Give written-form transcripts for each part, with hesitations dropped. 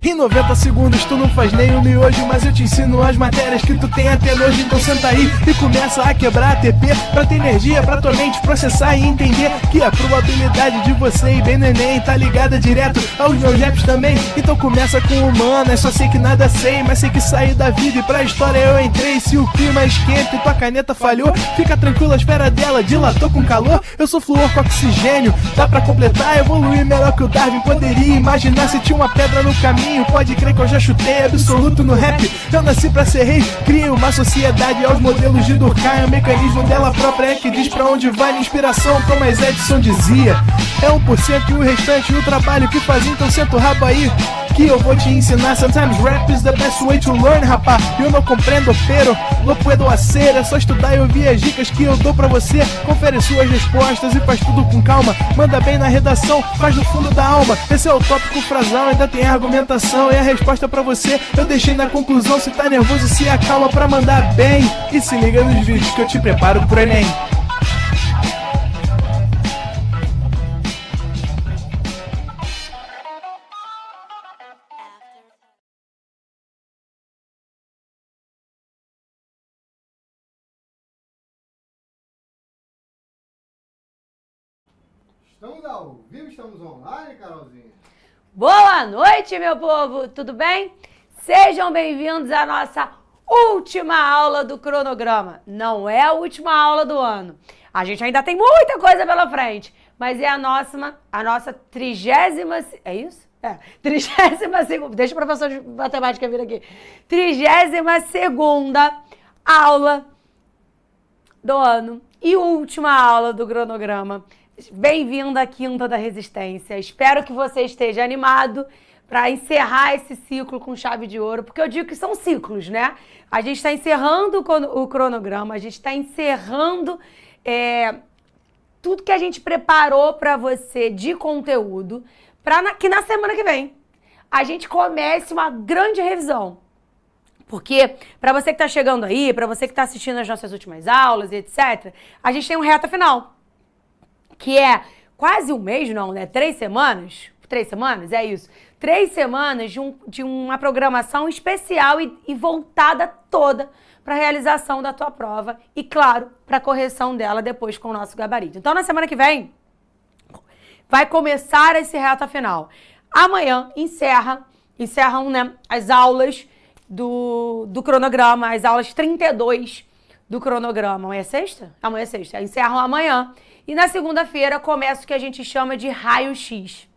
Em 90 segundos tu não faz nem um miojo, mas eu te ensino as matérias que tu tem até nojo. Então senta aí e começa a quebrar ATP pra ter energia, pra tua mente processar e entender que a probabilidade de você ir bem no Enem tá ligada direto aos meus raps também. Então começa com humanas, só sei que nada sei, mas sei que saí da vida e pra história eu entrei. Se o clima esquenta e tua caneta falhou, fica tranquilo, a esfera dela dilatou com calor. Eu sou flúor com oxigênio, dá pra completar, evoluir melhor que o Darwin poderia imaginar. Se tinha uma pedra no caminho, pode crer que eu já chutei absoluto no rap. Eu nasci pra ser rei, crio uma sociedade aos modelos de Durkheim. O mecanismo dela própria é que diz pra onde vai minha inspiração. Thomas Edison dizia: é 1% e o restante o trabalho que fazia. Então senta o rabo aí que eu vou te ensinar. Sometimes rap is the best way to learn, rapá. Eu não compreendo, pero não puedo hacer. É só estudar e ouvir as dicas que eu dou pra você. Confere suas respostas e faz tudo com calma. Manda bem na redação, faz do fundo da alma. Esse é o tópico frasal, ainda tem argumentação. E a resposta pra você eu deixei na conclusão. Se tá nervoso, se acalma pra mandar bem. E se liga nos vídeos que eu te preparo pro Enem. Estamos ao vivo, estamos online, Carolzinha? Boa noite, meu povo, tudo bem? Sejam bem-vindos à nossa última aula do cronograma. Não é a última aula do ano. A gente ainda tem muita coisa pela frente, mas é a nossa 30ª... É isso? É, 32ª... Deixa o professor de matemática vir aqui. 32ª aula do ano e última aula do cronograma. Bem-vindo à Quinta da Resistência. Espero que você esteja animado para encerrar esse ciclo com chave de ouro, porque eu digo que são ciclos, né? A gente está encerrando o cronograma, a gente está encerrando tudo que a gente preparou para você de conteúdo, para que na semana que vem a gente comece uma grande revisão. Porque, para você que está chegando aí, para você que está assistindo as nossas últimas aulas e etc., a gente tem um reta final, que é quase um mês, não, né? 3 semanas? 3 semanas? É isso. 3 semanas de uma programação especial e voltada toda para a realização da tua prova e, claro, para a correção dela depois com o nosso gabarito. Então, na semana que vem, vai começar esse reta final. Amanhã encerram, né, as aulas do cronograma, as aulas 32 do cronograma. Amanhã é sexta? Amanhã é sexta. Encerram amanhã. E na segunda-feira começa o que a gente chama de raio-x,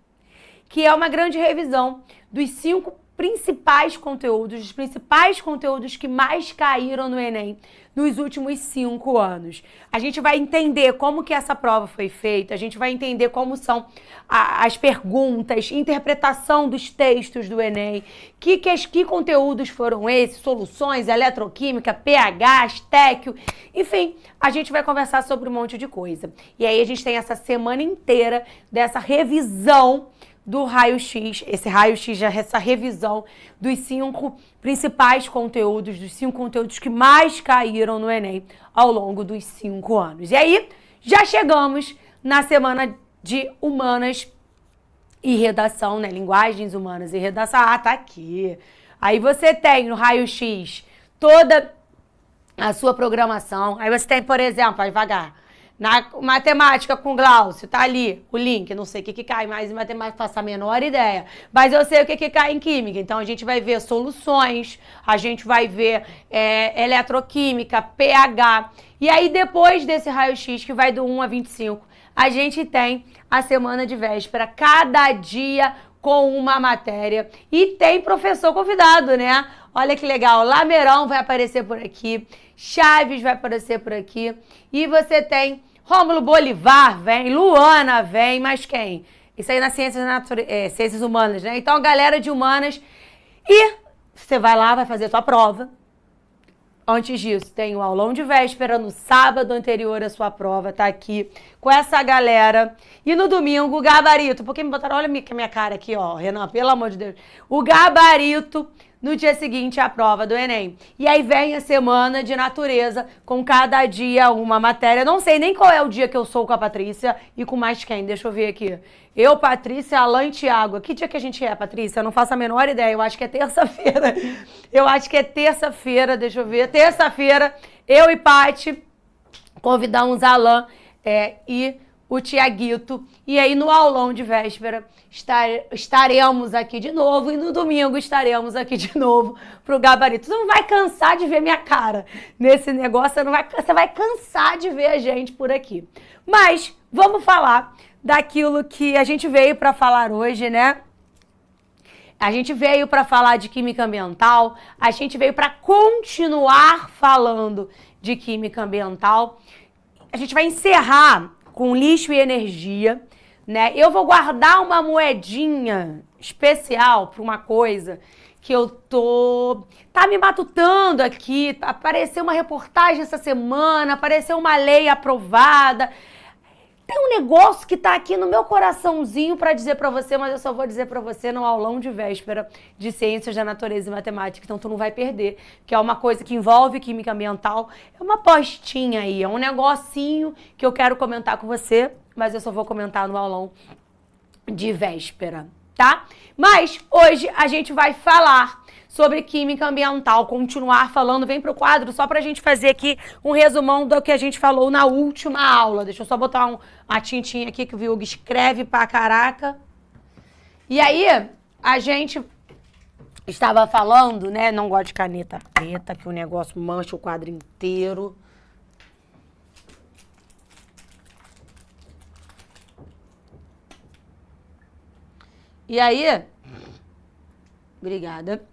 que é uma grande revisão dos 5 principais conteúdos, os principais conteúdos que mais caíram no Enem nos últimos 5 anos. A gente vai entender como que essa prova foi feita, a gente vai entender como são as perguntas, interpretação dos textos do Enem, que conteúdos foram esses, soluções, eletroquímica, pH, estéquio, enfim, a gente vai conversar sobre um monte de coisa. E aí a gente tem essa semana inteira dessa revisão do raio-x, essa revisão dos 5 principais conteúdos, dos 5 conteúdos que mais caíram no Enem ao longo dos 5 anos. E aí, já chegamos na semana de humanas e redação, né? Linguagens humanas e redação. Ah, tá aqui. Aí você tem no raio-x toda a sua programação. Aí você tem, por exemplo, vai devagar, na matemática com Glaucio, tá ali o link, não sei o que cai mais em matemática, faço a menor ideia, mas eu sei o que cai em química, então a gente vai ver soluções, a gente vai ver eletroquímica, pH, e aí depois desse raio-x, que vai do 1 a 25, a gente tem a semana de véspera, cada dia com uma matéria, e tem professor convidado, né? Olha que legal, Lameirão vai aparecer por aqui, Chaves vai aparecer por aqui, e você tem Rômulo Bolivar, vem, Luana vem, mas quem? Isso aí nas ciências humanas, né? Então, galera de humanas, e você vai lá, vai fazer a tua prova. Antes disso, tem o aulão de véspera no sábado anterior à sua prova, tá aqui com essa galera. E no domingo, o gabarito, porque me botaram, olha a minha cara aqui, ó, Renan, pelo amor de Deus. O gabarito no dia seguinte a prova do Enem. E aí vem a semana de natureza, com cada dia uma matéria. Não sei nem qual é o dia que eu sou com a Patrícia e com mais quem. Deixa eu ver aqui. Eu, Patrícia, Alain e Thiago. Que dia que a gente é, Patrícia? Eu não faço a menor ideia. Eu acho que é terça-feira. Deixa eu ver. Terça-feira, eu e Paty convidamos a Alain e o Tiaguito. E aí, no aulão de véspera, estaremos aqui de novo. E no domingo estaremos aqui de novo pro gabarito. Você não vai cansar de ver minha cara nesse negócio. Você vai cansar de ver a gente por aqui. Mas vamos falar daquilo que a gente veio para falar hoje, né? A gente veio para falar de química ambiental. A gente veio para continuar falando de química ambiental. A gente vai encerrar com lixo e energia, né? Eu vou guardar uma moedinha especial para uma coisa que tá me matutando aqui. Apareceu uma reportagem essa semana, apareceu uma lei aprovada. Tem um negócio que tá aqui no meu coraçãozinho para dizer para você, mas eu só vou dizer para você no aulão de véspera de Ciências da Natureza e Matemática, então tu não vai perder, que é uma coisa que envolve química ambiental, é uma postinha aí, é um negocinho que eu quero comentar com você, mas eu só vou comentar no aulão de véspera, tá? Mas hoje a gente vai falar sobre química ambiental, continuar falando, vem pro quadro só pra gente fazer aqui um resumão do que a gente falou na última aula. Deixa eu só botar uma tintinha aqui que o Viúga escreve pra caraca. E aí, a gente estava falando, né, não gosto de caneta preta, que o negócio mancha o quadro inteiro. E aí, obrigada.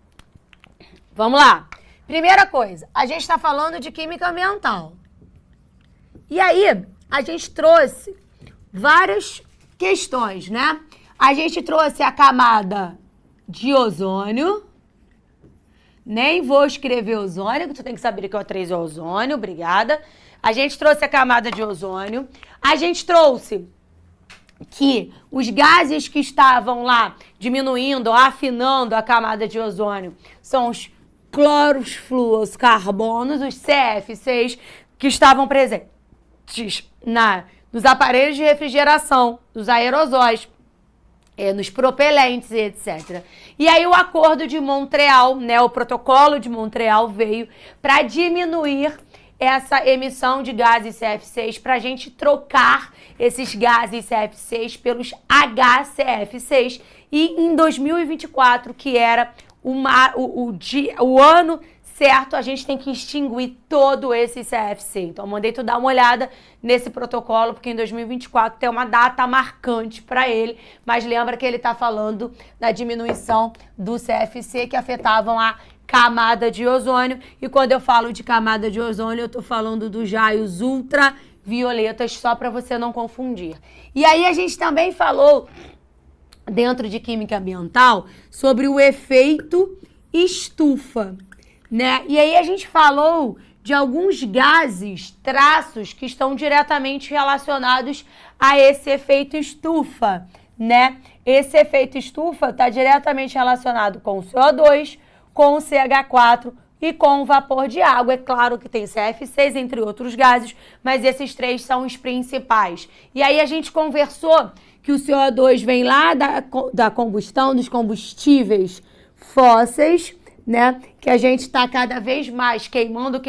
Vamos lá. Primeira coisa, a gente está falando de química ambiental. E aí, a gente trouxe várias questões, né? A gente trouxe a camada de ozônio. Nem vou escrever ozônio, que tu tem que saber que o O3 é ozônio, obrigada. A gente trouxe a camada de ozônio. A gente trouxe que os gases que estavam lá diminuindo, afinando a camada de ozônio, são os cloros, fluos, carbonos, os CF6, que estavam presentes nos aparelhos de refrigeração, nos aerosóis, nos propelentes, etc. E aí o Acordo de Montreal, né, o Protocolo de Montreal veio para diminuir essa emissão de gases CF6, para a gente trocar esses gases CF6 pelos HCF6. E em 2024, que era o ano certo, a gente tem que extinguir todo esse CFC. Então, eu mandei tu dar uma olhada nesse protocolo, porque em 2024 tem uma data marcante para ele, mas lembra que ele está falando da diminuição do CFC, que afetavam a camada de ozônio. E quando eu falo de camada de ozônio, eu estou falando dos raios ultravioletas, só para você não confundir. E aí a gente também falou, dentro de química ambiental, sobre o efeito estufa, né? E aí a gente falou de alguns gases, traços, que estão diretamente relacionados a esse efeito estufa, né? Esse efeito estufa está diretamente relacionado com o CO2, com o CH4 e com o vapor de água. É claro que tem CF6, entre outros gases, mas esses três são os principais. E aí a gente conversou que o CO2 vem lá da combustão, dos combustíveis fósseis, né? Que a gente está cada vez mais queimando,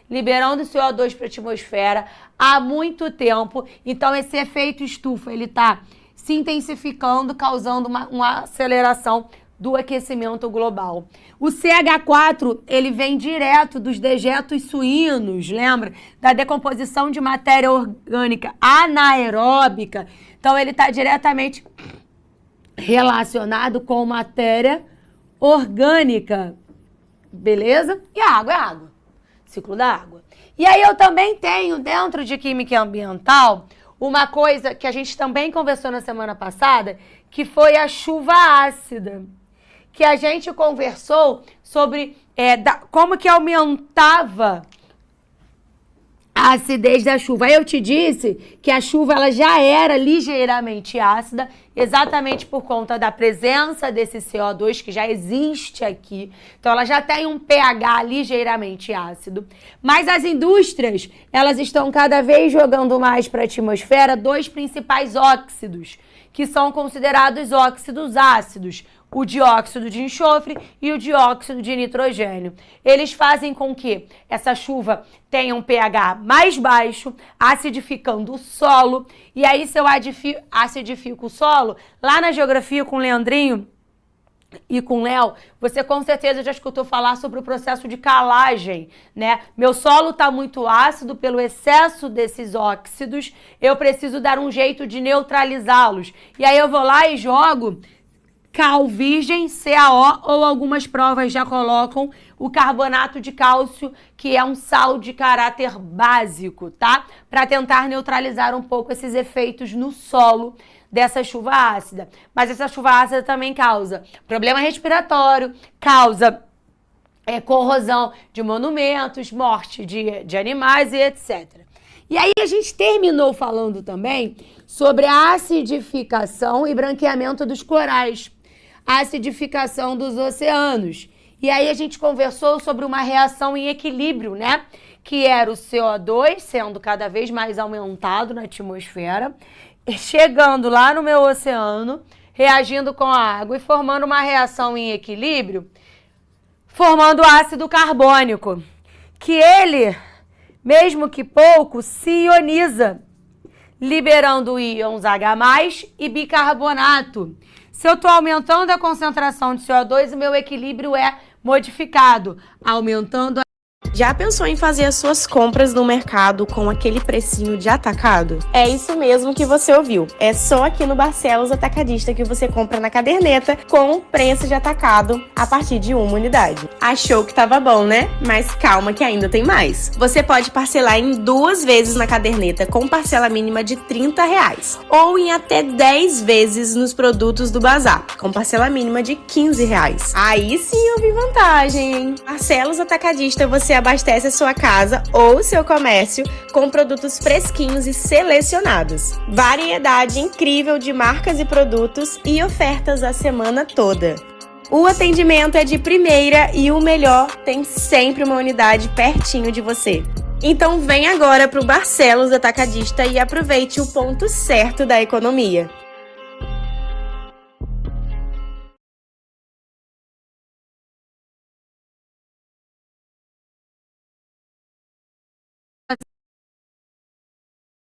liberando CO2 para a atmosfera há muito tempo. Então, esse efeito estufa, ele está se intensificando, causando uma aceleração do aquecimento global. O CH4, ele vem direto dos dejetos suínos, lembra? Da decomposição de matéria orgânica anaeróbica. Então, ele está diretamente relacionado com matéria orgânica, beleza? E a água é água, ciclo da água. E aí eu também tenho, dentro de química ambiental, uma coisa que a gente também conversou na semana passada, que foi a chuva ácida, que a gente conversou sobre como que aumentava a acidez da chuva. Aí eu te disse que a chuva ela já era ligeiramente ácida, exatamente por conta da presença desse CO2 que já existe aqui. Então ela já tem um pH ligeiramente ácido. Mas as indústrias, elas estão cada vez jogando mais para a atmosfera dois principais óxidos, que são considerados óxidos ácidos, o dióxido de enxofre e o dióxido de nitrogênio. Eles fazem com que essa chuva tenha um pH mais baixo, acidificando o solo. E aí, se eu acidifico o solo, lá na geografia com o Leandrinho e com o Léo, você com certeza já escutou falar sobre o processo de calagem, né? Meu solo está muito ácido pelo excesso desses óxidos, eu preciso dar um jeito de neutralizá-los. E aí eu vou lá e jogo cal virgem, CaO, ou algumas provas já colocam o carbonato de cálcio, que é um sal de caráter básico, tá? Para tentar neutralizar um pouco esses efeitos no solo dessa chuva ácida. Mas essa chuva ácida também causa problema respiratório, causa corrosão de monumentos, morte de animais e etc. E aí a gente terminou falando também sobre a acidificação e branqueamento dos corais, a acidificação dos oceanos. E aí a gente conversou sobre uma reação em equilíbrio, né? Que era o CO2 sendo cada vez mais aumentado na atmosfera, chegando lá no meu oceano, reagindo com a água e formando uma reação em equilíbrio, formando ácido carbônico, que ele, mesmo que pouco, se ioniza, liberando íons H+, e bicarbonato. Se eu estou aumentando a concentração de CO2, o meu equilíbrio é modificado, aumentando a... Já pensou em fazer as suas compras no mercado com aquele precinho de atacado? É isso mesmo que você ouviu. É só aqui no Barcelos Atacadista que você compra na caderneta com preço de atacado a partir de uma unidade. Achou que tava bom, né? Mas calma que ainda tem mais. Você pode parcelar em 2 vezes na caderneta com parcela mínima de R$30 ou em até 10 vezes nos produtos do bazar com parcela mínima de R$15. Aí sim eu vi vantagem, hein? Barcelos Atacadista, você abastece a sua casa ou seu comércio com produtos fresquinhos e selecionados. Variedade incrível de marcas e produtos e ofertas a semana toda. O atendimento é de primeira e o melhor, tem sempre uma unidade pertinho de você. Então vem agora para o Barcelos Atacadista e aproveite o ponto certo da economia.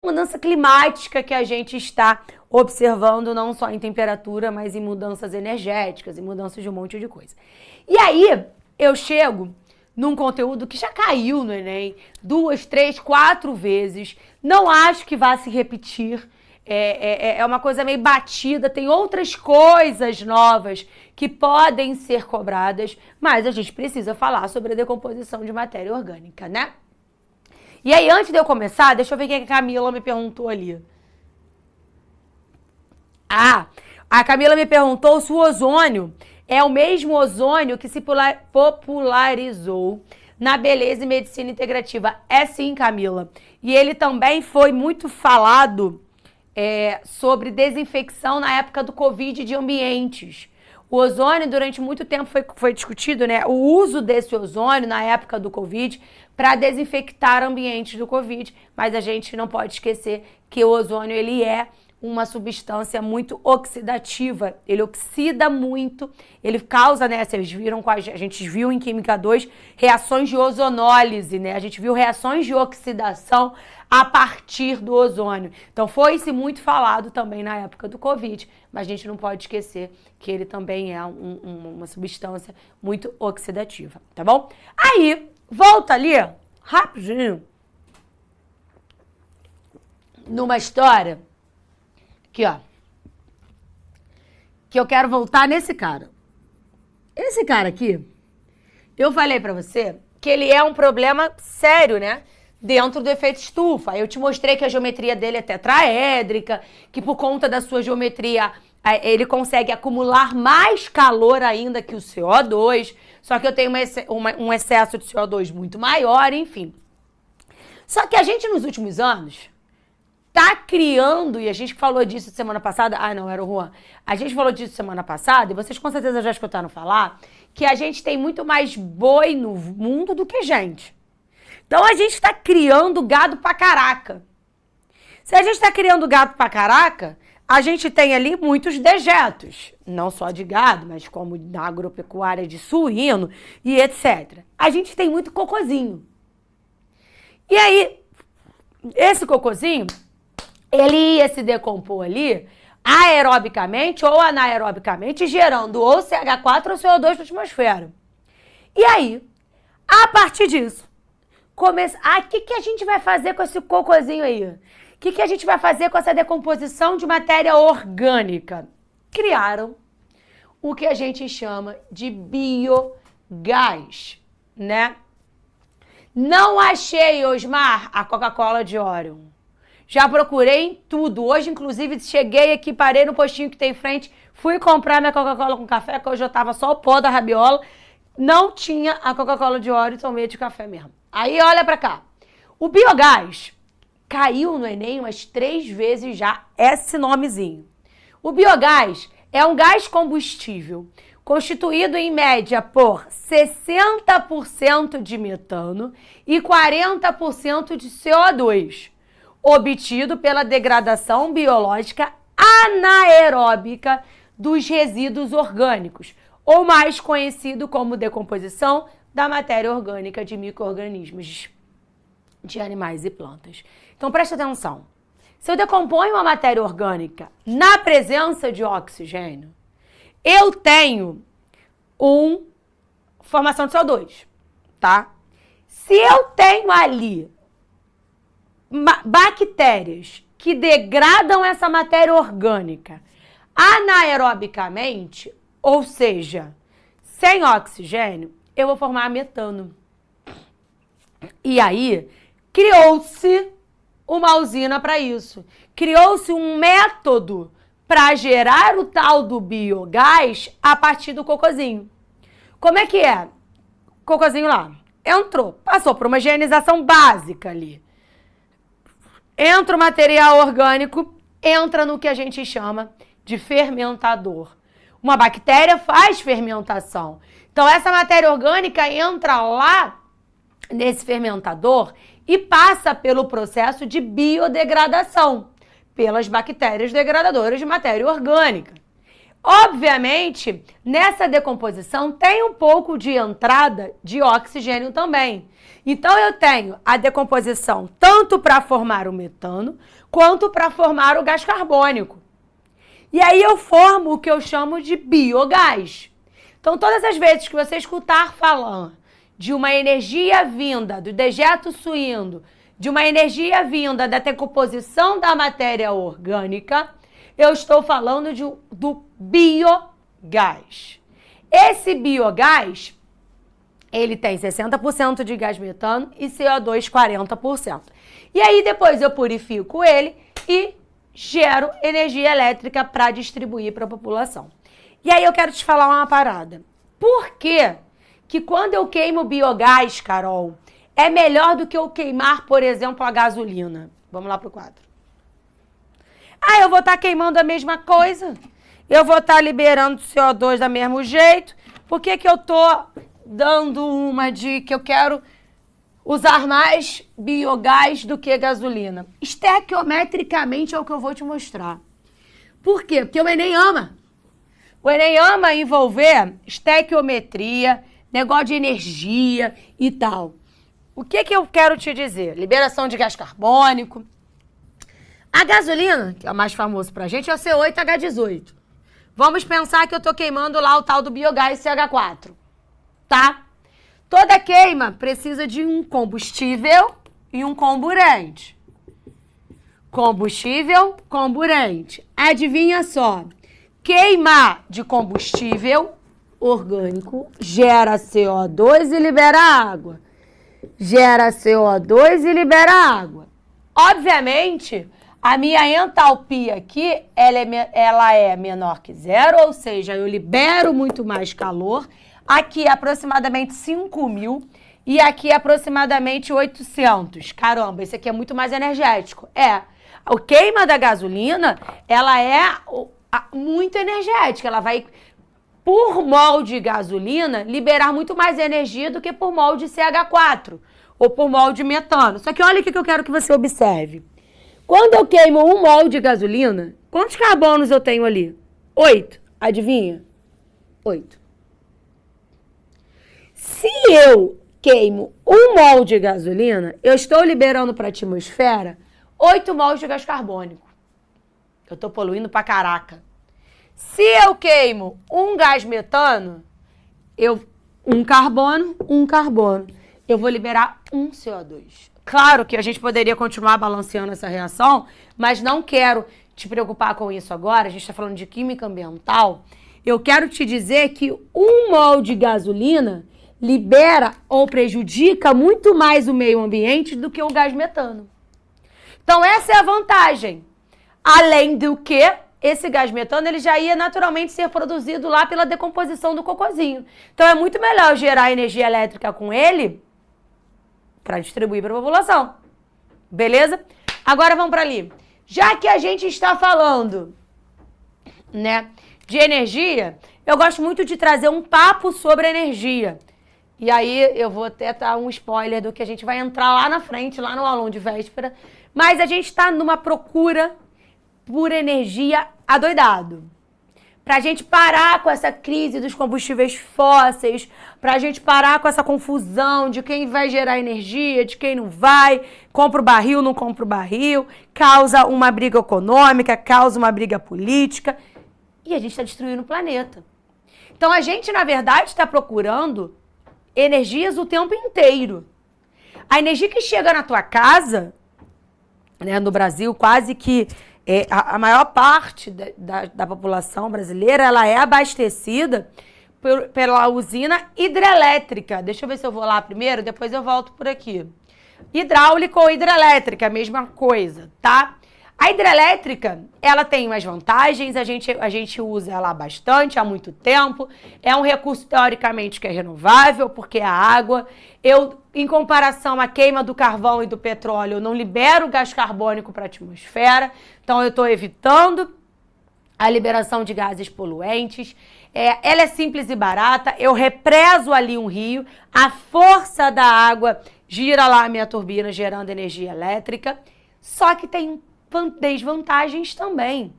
Mudança climática que a gente está observando, não só em temperatura, mas em mudanças energéticas, em mudanças de um monte de coisa. E aí, eu chego num conteúdo que já caiu no Enem 2, 3, 4 vezes. Não acho que vá se repetir. É uma coisa meio batida, tem outras coisas novas que podem ser cobradas, mas a gente precisa falar sobre a decomposição de matéria orgânica, né? E aí, antes de eu começar, deixa eu ver o que a Camila me perguntou ali. Ah, a Camila me perguntou se o ozônio é o mesmo ozônio que se popularizou na beleza e medicina integrativa. É sim, Camila. E ele também foi muito falado sobre desinfecção na época do Covid de ambientes. O ozônio, durante muito tempo, foi discutido, né? O uso desse ozônio na época do Covid para desinfectar ambientes do Covid, mas a gente não pode esquecer que o ozônio, ele é uma substância muito oxidativa, ele oxida muito, ele causa, né, vocês viram, a gente viu em Química 2, reações de ozonólise, né, a gente viu reações de oxidação a partir do ozônio. Então foi-se muito falado também na época do Covid, mas a gente não pode esquecer que ele também é uma substância muito oxidativa, tá bom? Aí, volta ali, rapidinho, numa história aqui, ó, que eu quero voltar nesse cara. Esse cara aqui, eu falei pra você que ele é um problema sério, né? Dentro do efeito estufa. Eu te mostrei que a geometria dele é tetraédrica, que por conta da sua geometria ele consegue acumular mais calor ainda que o CO2, só que eu tenho um excesso de CO2 muito maior, enfim. Só que a gente, nos últimos anos, tá criando, e a gente falou disso semana passada, não, era o Juan. A gente falou disso semana passada, e vocês com certeza já escutaram falar, que a gente tem muito mais boi no mundo do que gente. Então a gente tá criando gado pra caraca. Se a gente tá criando gado pra caraca, a gente tem ali muitos dejetos, não só de gado, mas como na agropecuária de suíno e etc. A gente tem muito cocôzinho. E aí, esse cocôzinho, ele ia se decompor ali aerobicamente ou anaerobicamente, gerando ou CH4 ou CO2 para a atmosfera. E aí, a partir disso, o que a gente vai fazer com esse cocôzinho aí? O que a gente vai fazer com essa decomposição de matéria orgânica? Criaram o que a gente chama de biogás, né? Não achei, Osmar, a Coca-Cola de Orion. Já procurei em tudo. Hoje, inclusive, cheguei aqui, parei no postinho que tem em frente, fui comprar minha Coca-Cola com café, que hoje eu tava só o pó da rabiola. Não tinha a Coca-Cola de Orion, tomei de café mesmo. Aí, olha pra cá. O biogás caiu no Enem umas 3 vezes já, esse nomezinho. O biogás é um gás combustível constituído em média por 60% de metano e 40% de CO2, obtido pela degradação biológica anaeróbica dos resíduos orgânicos, ou mais conhecido como decomposição da matéria orgânica de micro-organismos de animais e plantas. Então, preste atenção. Se eu decomponho uma matéria orgânica na presença de oxigênio, eu tenho formação de CO2, tá? Se eu tenho ali bactérias que degradam essa matéria orgânica anaerobicamente, ou seja, sem oxigênio, eu vou formar metano. E aí, criou-se uma usina para isso. Criou-se um método para gerar o tal do biogás a partir do cocôzinho. Como é que é? Cocôzinho lá. Entrou, passou por uma higienização básica ali. Entra o material orgânico, entra no que a gente chama de fermentador. Uma bactéria faz fermentação. Então, essa matéria orgânica entra lá nesse fermentador e passa pelo processo de biodegradação pelas bactérias degradadoras de matéria orgânica. Obviamente, nessa decomposição tem um pouco de entrada de oxigênio também. Então, eu tenho a decomposição tanto para formar o metano, quanto para formar o gás carbônico. E aí eu formo o que eu chamo de biogás. Então, todas as vezes que você escutar falando de uma energia vinda do dejeto suíno, de uma energia vinda da decomposição da matéria orgânica, eu estou falando do biogás. Esse biogás, ele tem 60% de gás metano e CO2 40%. E aí depois eu purifico ele e gero energia elétrica para distribuir para a população. E aí eu quero te falar uma parada. Por quê que quando eu queimo biogás, Carol, é melhor do que eu queimar, por exemplo, a gasolina? Vamos lá pro quadro. Eu vou estar queimando a mesma coisa. Eu vou estar liberando CO2 do mesmo jeito. Por que que eu tô dando uma de que eu quero usar mais biogás do que gasolina? Estequiometricamente é o que eu vou te mostrar. Por quê? Porque o Enem ama. O Enem ama envolver estequiometria, negócio de energia e tal. O que que eu quero te dizer? Liberação de gás carbônico. A gasolina, que é o mais famoso pra gente, é o C8H18. Vamos pensar que eu tô queimando lá o tal do biogás CH4, tá? Toda queima precisa de um combustível e um comburente. Combustível, comburente. Adivinha só, queimar de combustível orgânico gera CO2 e libera água. Gera CO2 e libera água. Obviamente, a minha entalpia aqui, ela é menor que zero, ou seja, eu libero muito mais calor. Aqui, aproximadamente 5.000. e aqui aproximadamente 800. Caramba, esse aqui é muito mais energético. O queima da gasolina, ela é muito energética. Ela vai, por mol de gasolina, liberar muito mais energia do que por mol de CH4 ou por mol de metano. Só que olha o que eu quero que você observe. Quando eu queimo 1 mol de gasolina, quantos carbonos eu tenho ali? 8. Adivinha? 8. Se eu queimo 1 mol de gasolina, eu estou liberando para a atmosfera 8 mols de gás carbônico. Eu estou poluindo pra caraca. Se eu queimo 1 gás metano, um carbono, eu vou liberar 1 CO2. Claro que a gente poderia continuar balanceando essa reação, mas não quero te preocupar com isso agora. A gente está falando de química ambiental. Eu quero te dizer que 1 mol de gasolina libera ou prejudica muito mais o meio ambiente do que o gás metano. Então essa é a vantagem. Além do que, esse gás metano ele já ia naturalmente ser produzido lá pela decomposição do cocôzinho. Então é muito melhor gerar energia elétrica com ele para distribuir para a população. Beleza? Agora vamos para ali. Já que a gente está falando, né, de energia, eu gosto muito de trazer um papo sobre energia. E aí eu vou até dar um spoiler do que a gente vai entrar lá na frente, lá no aulão de véspera. Mas a gente está numa procura por energia adoidado. Pra gente parar com essa crise dos combustíveis fósseis, pra gente parar com essa confusão de quem vai gerar energia, de quem não vai, compra o barril, não compra o barril, causa uma briga econômica, causa uma briga política, e a gente está destruindo o planeta. Então a gente, na verdade, está procurando energias o tempo inteiro. A energia que chega na tua casa, né, no Brasil, quase que a maior parte da população brasileira, ela é abastecida pela usina hidrelétrica. Deixa eu ver se eu vou lá primeiro, depois eu volto por aqui. Hidráulica ou hidrelétrica, mesma coisa, tá? A hidrelétrica, ela tem umas vantagens, a gente usa ela bastante, há muito tempo. É um recurso, teoricamente, que é renovável, porque a água, em comparação à queima do carvão e do petróleo, eu não libero gás carbônico para a atmosfera, então eu estou evitando a liberação de gases poluentes. Ela é simples e barata, eu represo ali um rio, a força da água gira lá a minha turbina, gerando energia elétrica, só que tem desvantagens também,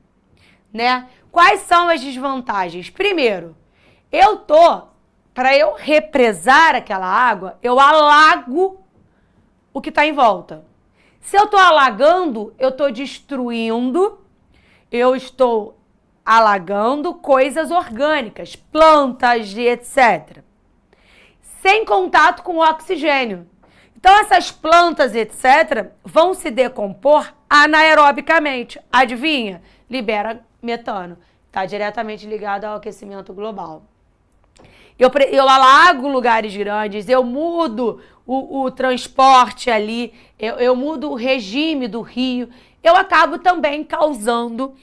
né? Quais são as desvantagens? Primeiro, para eu represar aquela água, eu alago o que está em volta. Se eu estou alagando, eu estou destruindo, eu estou alagando coisas orgânicas, plantas e etc. Sem contato com o oxigênio. Então, essas plantas, etc., vão se decompor anaerobicamente. Adivinha? Libera metano. Está diretamente ligado ao aquecimento global. Eu alago lugares grandes, eu mudo o transporte ali, eu mudo o regime do rio. Eu acabo também causando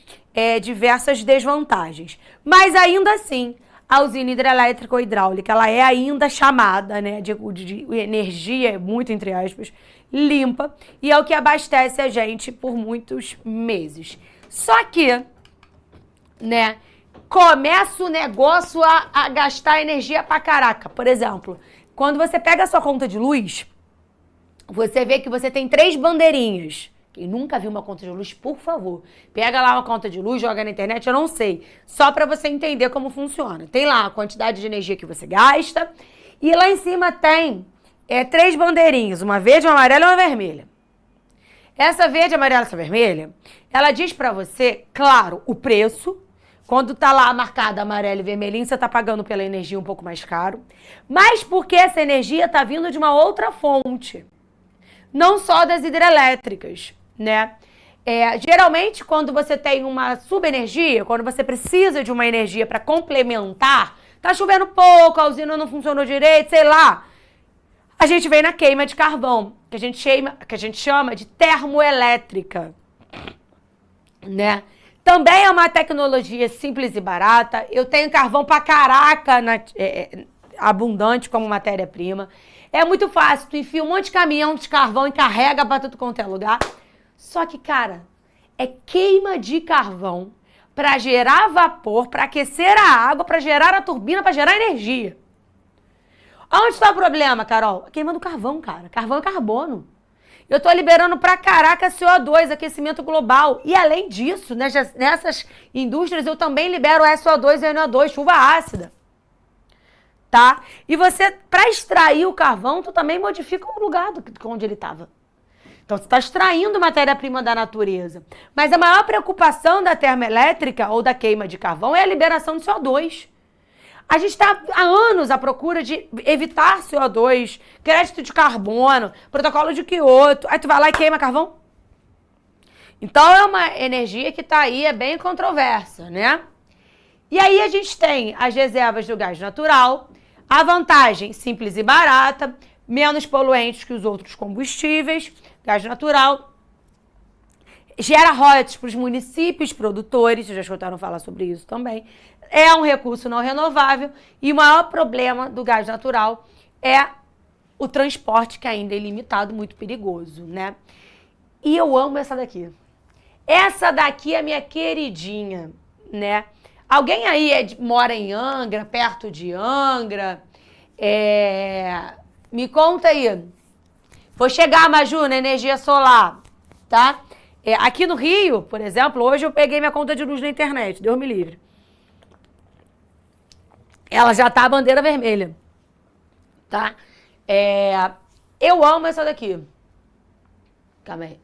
diversas desvantagens. Mas, ainda assim, a usina hidrelétrica ou hidráulica, ela é ainda chamada, né, de energia, muito entre aspas, limpa, e é o que abastece a gente por muitos meses. Só que, né, começa o negócio a gastar energia pra caraca. Por exemplo, quando você pega a sua conta de luz, você vê que você tem 3 bandeirinhas. Quem nunca viu uma conta de luz, por favor, pega lá uma conta de luz, joga na internet, eu não sei. Só para você entender como funciona. Tem lá a quantidade de energia que você gasta e lá em cima tem 3 bandeirinhas, uma verde, uma amarela e uma vermelha. Essa verde, amarela e essa vermelha, ela diz para você, claro, o preço. Quando tá lá marcada amarelo e vermelhinho, você tá pagando pela energia um pouco mais caro. Mas porque essa energia tá vindo de uma outra fonte. Não só das hidrelétricas, né? Geralmente, quando você tem uma subenergia, quando você precisa de uma energia para complementar, tá chovendo pouco, a usina não funcionou direito, sei lá, a gente vem na queima de carvão, que a gente chama de termoelétrica, né? Também é uma tecnologia simples e barata. Eu tenho carvão pra caraca abundante como matéria-prima. É muito fácil, tu enfia um monte de caminhão de carvão e carrega pra tudo quanto é lugar. Só que, cara, é queima de carvão para gerar vapor, para aquecer a água, para gerar a turbina, para gerar energia. Onde está o problema, Carol? Queimando carvão, cara. Carvão é carbono. Eu tô liberando pra caraca CO2, aquecimento global. E além disso, nessas indústrias, eu também libero SO2 e NO2, chuva ácida. Tá? E você, para extrair o carvão, tu também modifica o lugar onde ele estava. Então, você está extraindo matéria-prima da natureza. Mas a maior preocupação da termoelétrica ou da queima de carvão é a liberação de CO2. A gente está há anos à procura de evitar CO2, crédito de carbono, protocolo de Kyoto. Aí tu vai lá e queima carvão? Então, é uma energia que está aí, é bem controversa, né? E aí a gente tem as reservas do gás natural, a vantagem simples e barata, menos poluentes que os outros combustíveis, gás natural, gera royalties para os municípios produtores, vocês já escutaram falar sobre isso também. É um recurso não renovável e o maior problema do gás natural é o transporte, que ainda é ilimitado, muito perigoso, né? E eu amo essa daqui. Essa daqui é minha queridinha, né? Alguém aí mora em Angra, perto de Angra? Me conta aí. Vou chegar, Maju, na energia solar, tá? Aqui no Rio, por exemplo, hoje eu peguei minha conta de luz na internet, Deus me livre. Ela já tá a bandeira vermelha, tá? Eu amo essa daqui. Calma aí.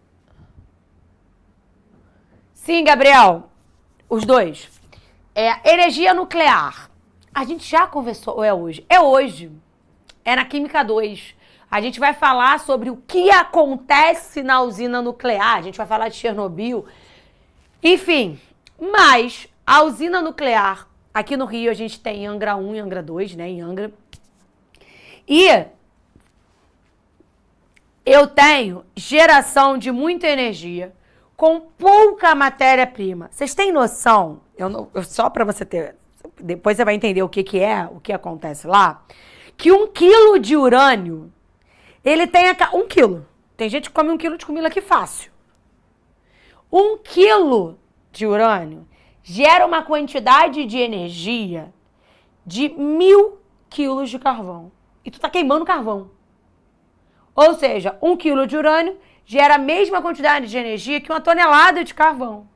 Sim, Gabriel, os dois. Energia nuclear. A gente já conversou, ou é hoje? É hoje. É na Química 2. A gente vai falar sobre o que acontece na usina nuclear. A gente vai falar de Chernobyl. Enfim, mas a usina nuclear, aqui no Rio a gente tem Angra 1 e Angra 2, né? Em Angra. E eu tenho geração de muita energia com pouca matéria-prima. Vocês têm noção? Só para você ter... Depois você vai entender o que acontece lá. Que 1 quilo de urânio, ele tem 1 quilo. Tem gente que come 1 quilo de comida aqui fácil. 1 quilo de urânio gera uma quantidade de energia de 1.000 quilos de carvão. E tu tá queimando carvão. Ou seja, 1 quilo de urânio gera a mesma quantidade de energia que 1 tonelada de carvão.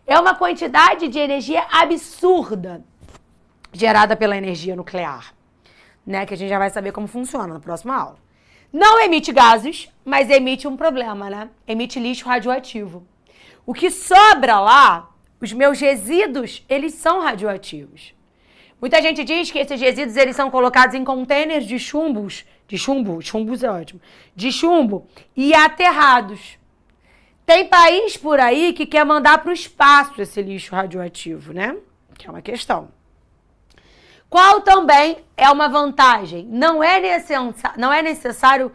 É uma quantidade de energia absurda gerada pela energia nuclear, né? Que a gente já vai saber como funciona na próxima aula. Não emite gases, mas emite um problema, né? Emite lixo radioativo. O que sobra lá, os meus resíduos, eles são radioativos. Muita gente diz que esses resíduos eles são colocados em contêineres de chumbo é ótimo, de chumbo e aterrados. Tem país por aí que quer mandar para o espaço esse lixo radioativo, né? Que é uma questão. Qual também é uma vantagem? Não é necessário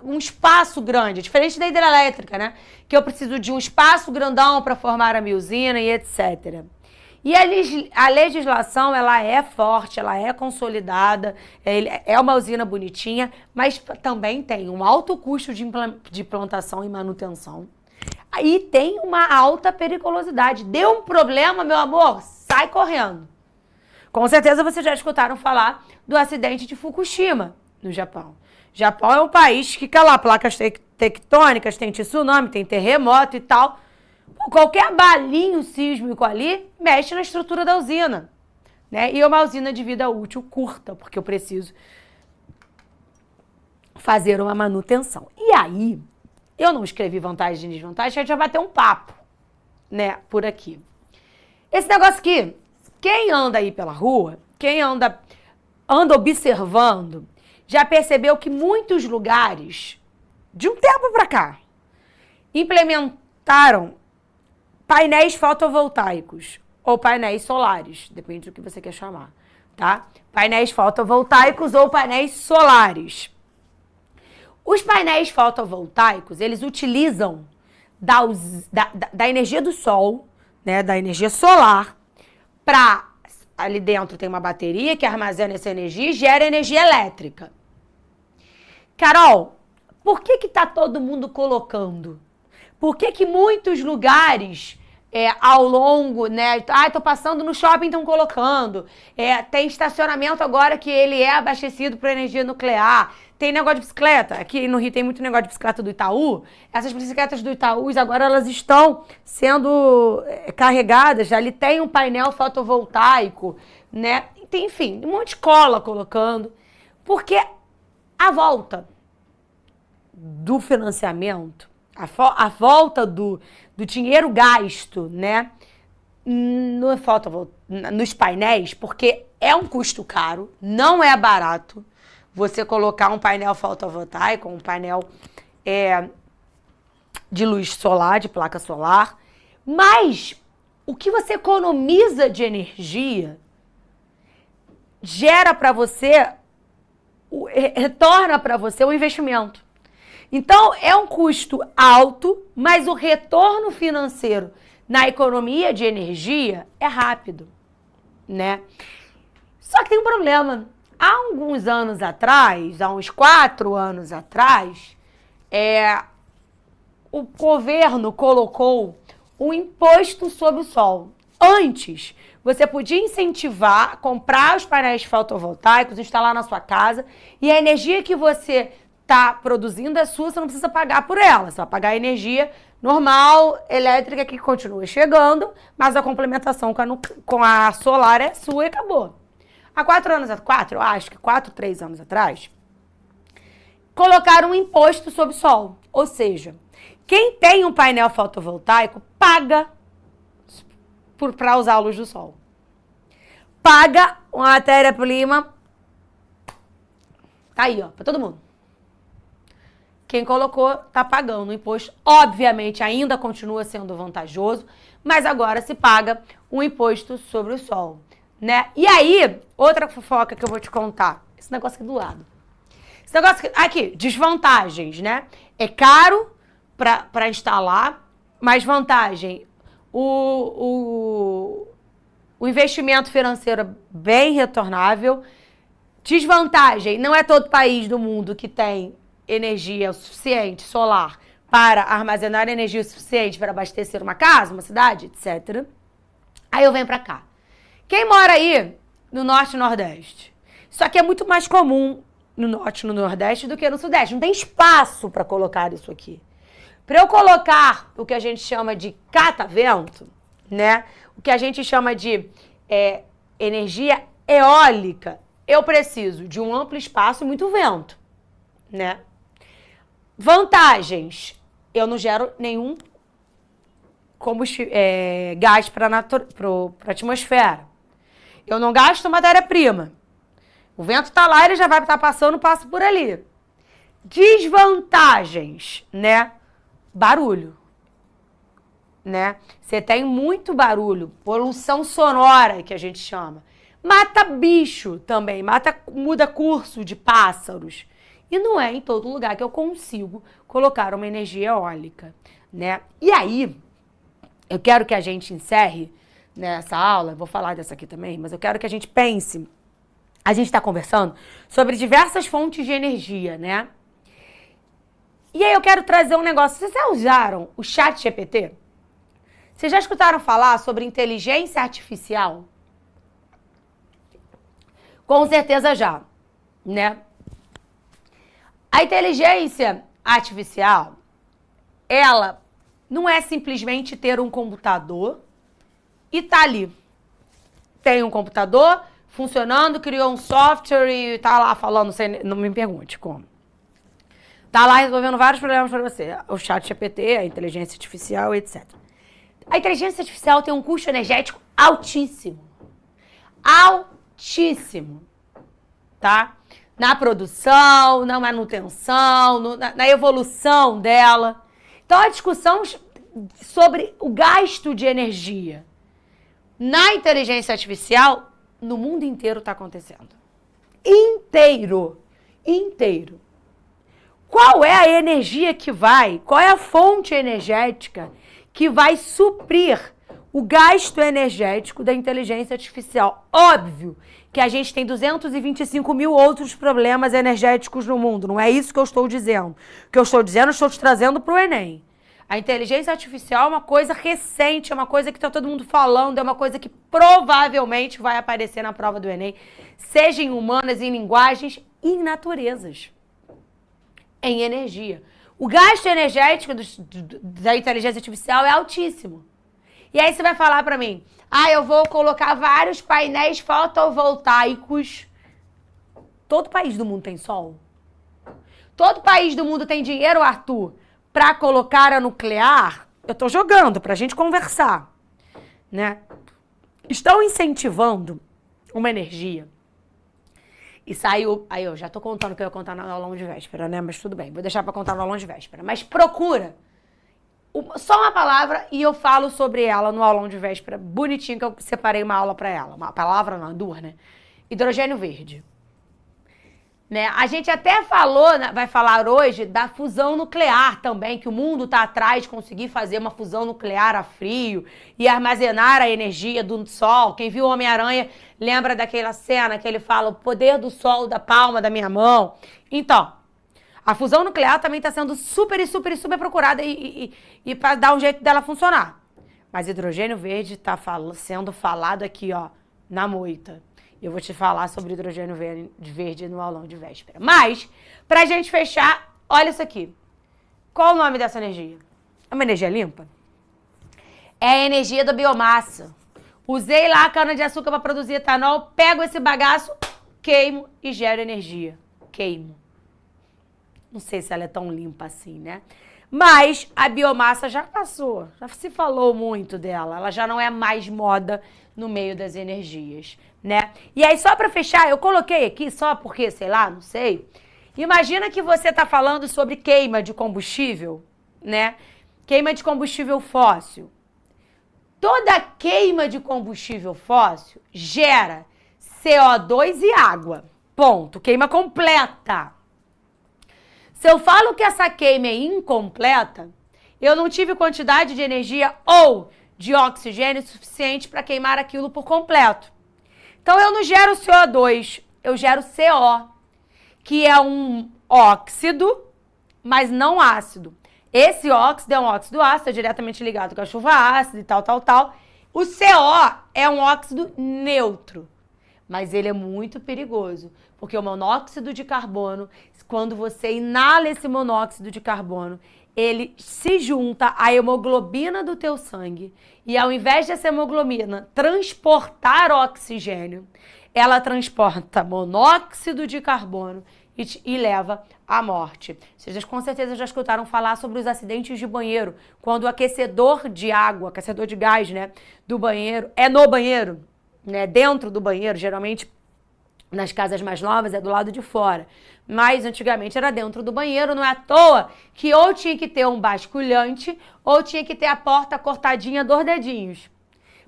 um espaço grande, diferente da hidrelétrica, né? Que eu preciso de um espaço grandão para formar a minha usina e etc. E a legislação, ela é forte, ela é consolidada, é uma usina bonitinha, mas também tem um alto custo de implantação e manutenção. Aí tem uma alta periculosidade. Deu um problema, meu amor, sai correndo. Com certeza vocês já escutaram falar do acidente de Fukushima, no Japão. O Japão é um país que fica lá, placas tectônicas, tem tsunami, tem terremoto e tal. Qualquer balinho sísmico ali mexe na estrutura da usina, né? E é uma usina de vida útil curta, porque eu preciso fazer uma manutenção. E aí, eu não escrevi vantagem e desvantagem, a gente vai bater um papo, né, por aqui. Esse negócio aqui, quem anda aí pela rua, quem anda observando, já percebeu que muitos lugares, de um tempo para cá, implementaram painéis fotovoltaicos ou painéis solares, depende do que você quer chamar, tá? Painéis fotovoltaicos ou painéis solares. Os painéis fotovoltaicos, eles utilizam da energia do sol, né, da energia solar, para ali dentro tem uma bateria que armazena essa energia e gera energia elétrica. Carol, por que tá todo mundo colocando? Por que muitos lugares ao longo, né? Tô passando no shopping, estão colocando. Tem estacionamento agora que ele é abastecido por energia nuclear. Tem negócio de bicicleta. Aqui no Rio tem muito negócio de bicicleta do Itaú. Essas bicicletas do Itaú, agora elas estão sendo carregadas. Ali tem um painel fotovoltaico, né? Tem, enfim, um monte de escola colocando. Porque a volta do financiamento, a volta do dinheiro gasto, né, nos painéis, porque é um custo caro, não é barato você colocar um painel fotovoltaico, um painel de luz solar, de placa solar, mas o que você economiza de energia gera para você, retorna para você o investimento. Então, é um custo alto, mas o retorno financeiro na economia de energia é rápido, né? Só que tem um problema. Há alguns anos atrás, há uns 4 anos atrás, o governo colocou um imposto sobre o sol. Antes, você podia incentivar, comprar os painéis fotovoltaicos, instalar na sua casa, e a energia que você está produzindo é sua, você não precisa pagar por ela. Você vai pagar a energia normal, elétrica, que continua chegando, mas a complementação com a solar é sua e acabou. Há 3 anos atrás, colocaram um imposto sobre o sol. Ou seja, quem tem um painel fotovoltaico paga para usar a luz do sol. Paga uma matéria-prima. Tá aí, ó, para todo mundo. Quem colocou tá pagando o imposto. Obviamente, ainda continua sendo vantajoso, mas agora se paga um imposto sobre o sol, né? E aí, outra fofoca que eu vou te contar. Esse negócio aqui do lado. Esse negócio aqui, desvantagens, né? É caro para instalar, mas vantagem, o investimento financeiro é bem retornável. Desvantagem, não é todo país do mundo que tem energia suficiente, solar, para armazenar energia suficiente para abastecer uma casa, uma cidade, etc. Aí eu venho pra cá. Quem mora aí no Norte e Nordeste? Isso aqui é muito mais comum no Norte e no Nordeste do que no Sudeste. Não tem espaço para colocar isso aqui. Para eu colocar o que a gente chama de catavento, né? O que a gente chama de energia eólica, eu preciso de um amplo espaço e muito vento, né? Vantagens, eu não gero nenhum gás para a atmosfera. Eu não gasto matéria-prima. O vento tá lá, ele já vai estar passando, passa por ali. Desvantagens, né? Barulho, né? Você tem muito barulho, poluição sonora, que a gente chama. Mata bicho também, muda curso de pássaros. E não é em todo lugar que eu consigo colocar uma energia eólica, né? E aí, eu quero que a gente encerre nessa aula, vou falar dessa aqui também, mas eu quero que a gente pense, a gente está conversando sobre diversas fontes de energia, né? E aí eu quero trazer um negócio, vocês já usaram o ChatGPT? Vocês já escutaram falar sobre inteligência artificial? Com certeza já, né? A inteligência artificial, ela não é simplesmente ter um computador e tá ali. Tem um computador funcionando, criou um software e tá lá falando, não me pergunte como. Tá lá resolvendo vários problemas para você. O ChatGPT, a inteligência artificial, etc. A inteligência artificial tem um custo energético altíssimo. Altíssimo. Tá? Na produção, na manutenção, na evolução dela. Então, a discussão sobre o gasto de energia na inteligência artificial, no mundo inteiro está acontecendo. Inteiro. Qual é a energia qual é a fonte energética que vai suprir o gasto energético da inteligência artificial. Óbvio que a gente tem 225 mil outros problemas energéticos no mundo. Não é isso que eu estou dizendo. O que eu estou dizendo, eu estou te trazendo para o Enem. A inteligência artificial é uma coisa recente, é uma coisa que está todo mundo falando, é uma coisa que provavelmente vai aparecer na prova do Enem, seja em humanas, em linguagens e em naturezas, em energia. O gasto energético da inteligência artificial é altíssimo. E aí você vai falar para mim, eu vou colocar vários painéis fotovoltaicos. Todo país do mundo tem sol? Todo país do mundo tem dinheiro, Arthur, para colocar a nuclear? Eu tô jogando pra gente conversar, né? Estão incentivando uma energia. E saiu... Aí eu já tô contando o que eu ia contar no aulão de véspera, né? Mas tudo bem, vou deixar pra contar no aulão de véspera. Mas procura só uma palavra e eu falo sobre ela no aulão de véspera, bonitinho, que eu separei uma aula pra ela. Uma palavra, não, duas, né? Hidrogênio verde. Né? A gente até vai falar hoje da fusão nuclear também, que o mundo está atrás de conseguir fazer uma fusão nuclear a frio e armazenar a energia do sol. Quem viu o Homem-Aranha lembra daquela cena que ele fala o poder do sol da palma da minha mão. Então, a fusão nuclear também está sendo super procurada e para dar um jeito dela funcionar. Mas hidrogênio verde está sendo falado aqui, ó, na moita. Eu vou te falar sobre hidrogênio verde no aulão de véspera. Mas, pra gente fechar, olha isso aqui. Qual o nome dessa energia? É uma energia limpa? É a energia da biomassa. Usei lá a cana-de-açúcar para produzir etanol, pego esse bagaço, queimo e gero energia. Queimo. Não sei se ela é tão limpa assim, né? Mas a biomassa já passou, já se falou muito dela. Ela já não é mais moda no meio das energias, né? E aí, só para fechar, eu coloquei aqui só porque, sei lá, não sei. Imagina que você tá falando sobre queima de combustível, né? Queima de combustível fóssil. Toda queima de combustível fóssil gera CO2 e água. Ponto. Queima completa. Se eu falo que essa queima é incompleta, eu não tive quantidade de energia ou de oxigênio suficiente para queimar aquilo por completo. Então, eu não gero CO2, eu gero CO, que é um óxido, mas não ácido. Esse óxido é um óxido ácido, é diretamente ligado com a chuva ácida e tal. O CO é um óxido neutro, mas ele é muito perigoso, porque o monóxido de carbono, quando você inala esse monóxido de carbono, ele se junta à hemoglobina do teu sangue e ao invés dessa hemoglobina transportar oxigênio, ela transporta monóxido de carbono e leva à morte. Vocês com certeza já escutaram falar sobre os acidentes de banheiro, quando o aquecedor de água, aquecedor de gás, né, do banheiro, é no banheiro, né, dentro do banheiro, geralmente nas casas mais novas é do lado de fora. Mas antigamente era dentro do banheiro, não é à toa que ou tinha que ter um basculhante ou tinha que ter a porta cortadinha 2 dedinhos.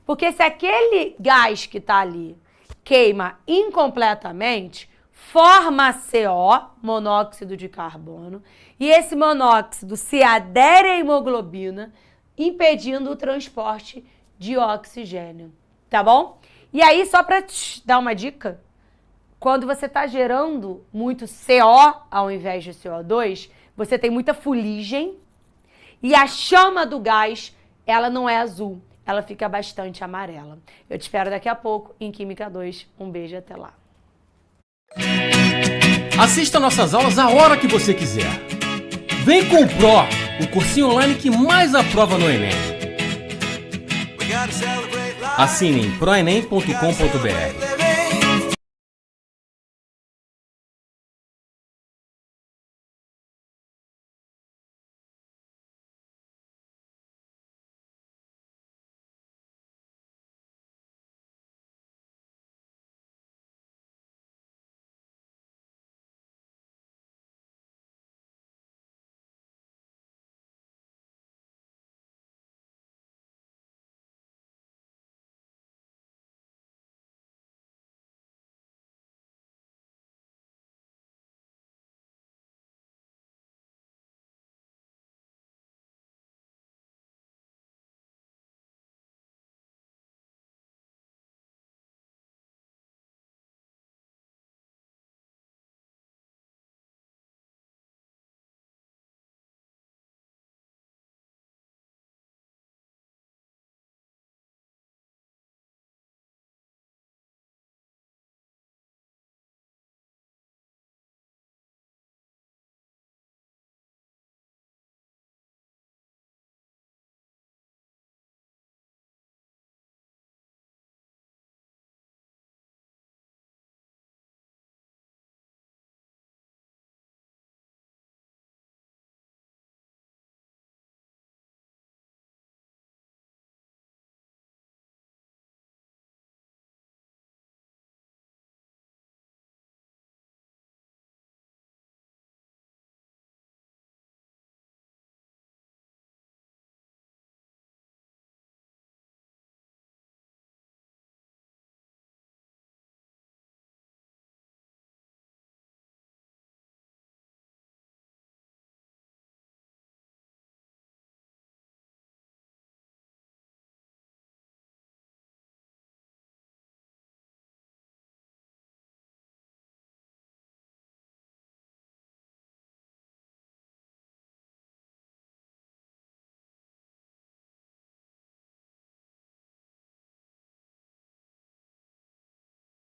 Porque se aquele gás que está ali queima incompletamente, forma CO, monóxido de carbono, e esse monóxido se adere à hemoglobina, impedindo o transporte de oxigênio, tá bom? E aí, só para te dar uma dica, quando você está gerando muito CO ao invés de CO2, você tem muita fuligem e a chama do gás, ela não é azul, ela fica bastante amarela. Eu te espero daqui a pouco em Química 2. Um beijo e até lá. Assista nossas aulas a hora que você quiser. Vem com o Pro, o cursinho online que mais aprova no Enem. Assine em proenem.com.br.